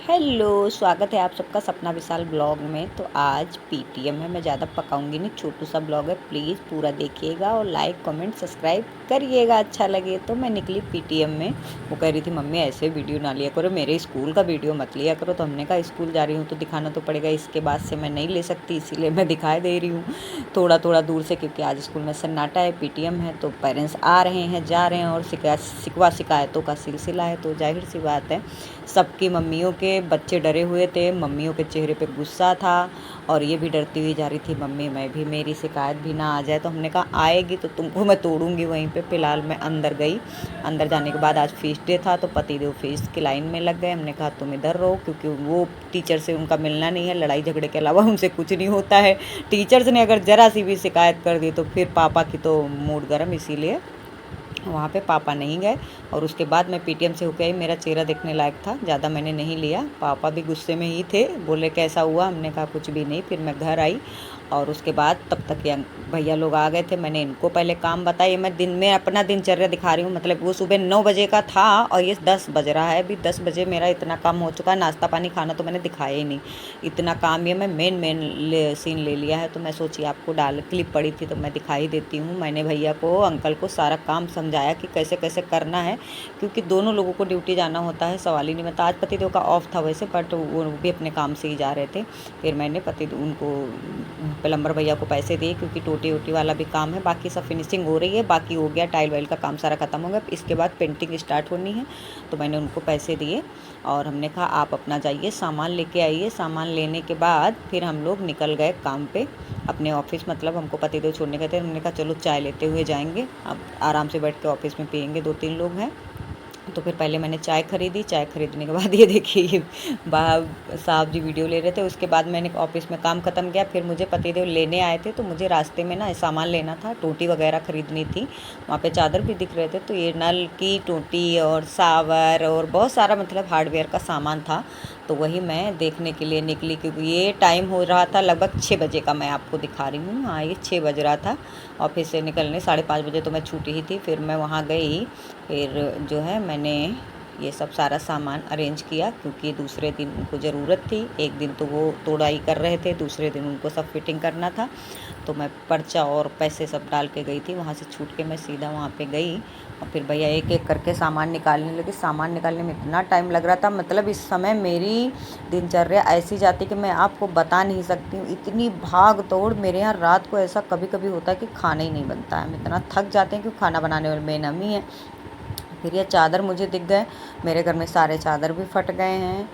Hello, स्वागत है आप सबका सपना विशाल ब्लॉग में। तो आज पीटीएम है, मैं ज़्यादा पकाऊंगी नहीं, छोटू सा ब्लॉग है, प्लीज़ पूरा देखिएगा और लाइक कमेंट सब्सक्राइब करिएगा अच्छा लगे तो। मैं निकली पीटीएम में, वो कह रही थी मम्मी ऐसे वीडियो ना लिया करो, मेरे स्कूल का वीडियो मत लिया करो। तो हमने कहा स्कूल जा रही हूँ तो दिखाना तो पड़ेगा, इसके बाद से मैं नहीं ले सकती, इसीलिए मैं दिखाई दे रही हूँ थोड़ा थोड़ा दूर से, क्योंकि आज स्कूल में सन्नाटा है, पीटीएम है, तो पेरेंट्स आ रहे हैं जा रहे हैं और शिकायतों का सिलसिला है। तो जाहिर सी बात है सबकी मम्मियों के बच्चे डरे हुए थे, मम्मियों के चेहरे पे गुस्सा था और ये भी डरती हुई जा रही थी मम्मी मैं भी, मेरी शिकायत भी ना आ जाए। तो हमने कहा आएगी तो तुमको मैं तोड़ूंगी वहीं पे। फ़िलहाल मैं अंदर गई, अंदर जाने के बाद आज फीस डे था तो पतिदेव फीस की लाइन में लग गए। हमने कहा तुम इधर रहो, क्योंकि वो टीचर से उनका मिलना नहीं है, लड़ाई झगड़े के अलावा उनसे कुछ नहीं होता है। टीचर्स ने अगर ज़रा सी भी शिकायत कर दी तो फिर पापा की तो मूड गर्म, इसीलिए वहाँ पे पापा नहीं गए। और उसके बाद मैं पीटीएम से होके आई, मेरा चेहरा देखने लायक था, ज़्यादा मैंने नहीं लिया। पापा भी गुस्से में ही थे, बोले कैसा हुआ, हमने कहा कुछ भी नहीं। फिर मैं घर आई और उसके बाद तब तक ये भैया लोग आ गए थे, मैंने इनको पहले काम बताया। मैं दिन में अपना दिनचर्या दिखा रही हूँ, मतलब वो सुबह 9 बजे का था और ये 10 बज रहा है, अभी 10 बजे मेरा इतना काम हो चुका है। नाश्ता पानी खाना तो मैंने दिखाया ही नहीं, इतना काम ये मैं मेन सीन ले लिया है। तो मैं सोची आपको डाल क्लिप पड़ी थी तो मैं दिखाई देती हूँ। मैंने भैया को अंकल को सारा काम समझाया कि कैसे कैसे करना है, क्योंकि दोनों लोगों को ड्यूटी जाना होता है, सवाल ही नहीं बनता। आज पतिदेव का ऑफ था वैसे, बट वो भी अपने काम से ही जा रहे थे। फिर मैंने उनको प्लम्बर भैया को पैसे दिए, क्योंकि टोटी वोटी वाला भी काम है, बाकी सब फिनिशिंग हो रही है, बाकी हो गया, टाइल वाइल का काम सारा खत्म हो गया, इसके बाद पेंटिंग स्टार्ट होनी है। तो मैंने उनको पैसे दिए और हमने कहा आप अपना जाइए सामान लेके आइए। सामान लेने के बाद फिर हम लोग निकल गए काम पे अपने ऑफिस, मतलब हमको पतिदेव छोड़ने गए थे। हमने कहा चलो चाय लेते हुए जाएंगे, अब आराम से बैठ के ऑफिस में पियेंगे, 2-3 लोग हैं। तो फिर पहले मैंने चाय ख़रीदी, चाय ख़रीदने के बाद ये देखिए ये साहब जी वीडियो ले रहे थे। उसके बाद मैंने ऑफिस में काम ख़त्म किया, फिर मुझे पतिदेव लेने आए थे। तो मुझे रास्ते में ना सामान लेना था, टोटी वगैरह ख़रीदनी थी, वहाँ पे चादर भी दिख रहे थे। तो ये नल की टोटी और सावर और बहुत सारा मतलब हार्डवेयर का सामान था, तो वही मैं देखने के लिए निकली, क्योंकि ये टाइम हो रहा था लगभग 6 बजे का, मैं आपको दिखा रही हूँ। हाँ, ये 6 बज रहा था ऑफिस से निकलने, 5:30 बजे तो मैं छूटी ही थी। फिर मैं वहाँ गई, फिर जो है मैंने ये सब सारा सामान अरेंज किया, क्योंकि दूसरे दिन उनको ज़रूरत थी। एक दिन तो वो तोड़ाई कर रहे थे, दूसरे दिन उनको सब फिटिंग करना था। तो मैं पर्चा और पैसे सब डाल के गई थी, वहाँ से छूट के मैं सीधा वहाँ पे गई और फिर भैया एक एक करके सामान निकालने लगे। सामान निकालने में इतना टाइम लग रहा था, मतलब इस समय मेरी दिनचर्या ऐसी जाती कि मैं आपको बता नहीं सकती हूँ, इतनी भाग दौड़। मेरे यहाँ रात को ऐसा कभी कभी होता है कि खाना ही नहीं बनता है, हम इतना थक जाते हैं कि खाना बनाने वाले मेन हम ही हैं। फिर ये चादर मुझे दिख गए, मेरे घर में सारे चादर भी फट गए हैं,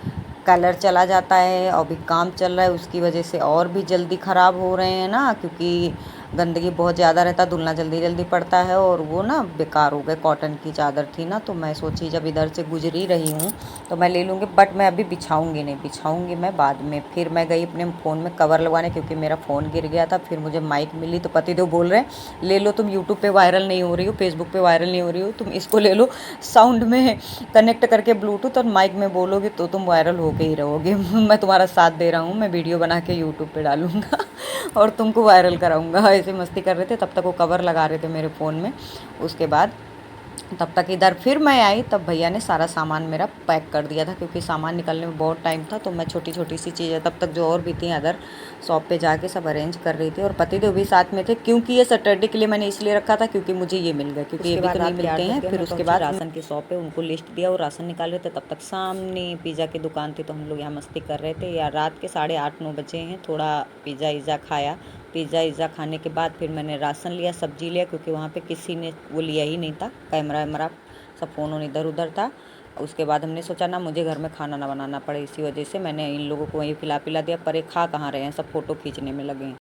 कलर चला जाता है और भी काम चल रहा है, उसकी वजह से और भी जल्दी ख़राब हो रहे हैं ना, क्योंकि गंदगी बहुत ज़्यादा रहता, धुलना जल्दी जल्दी पड़ता है। और वो ना बेकार हो गए, कॉटन की चादर थी ना, तो मैं सोची जब इधर से गुजरी रही हूँ तो मैं ले लूँगी, बट मैं अभी बिछाऊँगी नहीं, बिछाऊँगी मैं बाद में। फिर मैं गई अपने फ़ोन में कवर लगवाने, क्योंकि मेरा फ़ोन गिर गया था। फिर मुझे माइक मिली तो पतिदेव बोल रहे हैं ले लो, तुम यूट्यूब पे वायरल नहीं हो रही हो, फेसबुक पे वायरल नहीं हो रही हो, तुम इसको ले लो, साउंड में कनेक्ट करके ब्लूटूथ और माइक में बोलोगे तो तुम वायरल होके ही रहोगे। मैं तुम्हारा साथ दे रहा हूँ, मैं वीडियो बना के यूट्यूब पे डालूँगा और तुमको वायरल कराऊँगा। ऐसे मस्ती कर रहे थे, तब तक वो कवर लगा रहे थे मेरे फ़ोन में। उसके बाद तब तक इधर फिर मैं आई, तब भैया ने सारा सामान मेरा पैक कर दिया था, क्योंकि सामान निकलने में बहुत टाइम था। तो मैं छोटी छोटी सी चीज़ें तब तक जो और भी थी अदर शॉप पे जाके सब अरेंज कर रही थी, और पतिदेव भी साथ में थे, क्योंकि ये सैटरडे के लिए मैंने इसलिए रखा था क्योंकि मुझे ये मिल गया, क्योंकि ये भी तो नहीं मिलते हैं। फिर उसके बाद राशन की शॉप पे उनको लिस्ट दिया और राशन निकाल रहे थे, तब तक सामने पिज़्ज़ा की दुकान थी, तो हम लोग यहाँ मस्ती कर रहे थे। या रात के 8:30-9 बजे हैं, थोड़ा पिज़्ज़ा खाया, पिज़्ज़ा खाने के बाद फिर मैंने राशन लिया, सब्जी लिया, क्योंकि वहाँ पे किसी ने वो लिया ही नहीं था, कैमरा वैमरा सब फ़ोन इधर उधर था। उसके बाद हमने सोचा ना मुझे घर में खाना ना बनाना पड़े, इसी वजह से मैंने इन लोगों को वहीं खिला पिला दिया। पर ये खा कहाँ रहे हैं, सब फ़ोटो खींचने में लगे हैं।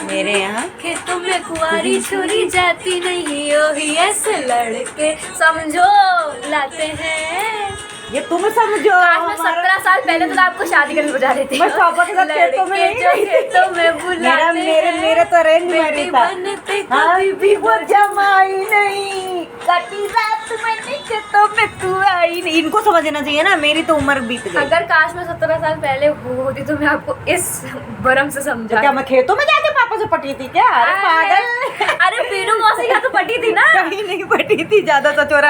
मेरे यहाँ खेतों में कुंवारी छोरी जाती नहीं, ओही ऐसे लड़के समझो लाते हैं। ये तुम समझो, आज मैं 17 साल पहले तो आपको शादी करने बुझा देती। मैं पापा के साथ खेतों में खेतों में बुलाते मेरे तो अरेंज मैरिज था, बनते कभी भी वो जमाई नहीं, कटी रात मैंने खेतों में तू आई नहीं। इनको समझना चाहिए ना, मेरी तो उम्र बीत गई। अगर काश मैं 17 साल पहले होती तो मैं आपको इस भरम से समझा। क्या मैं खेतों में जाके पापा से पटी थी क्या? अरे पागल, अरे पीनू मौसी का तो पटी थी ना, कहीं नहीं पटी थी, ज्यादा सच हो रहा है।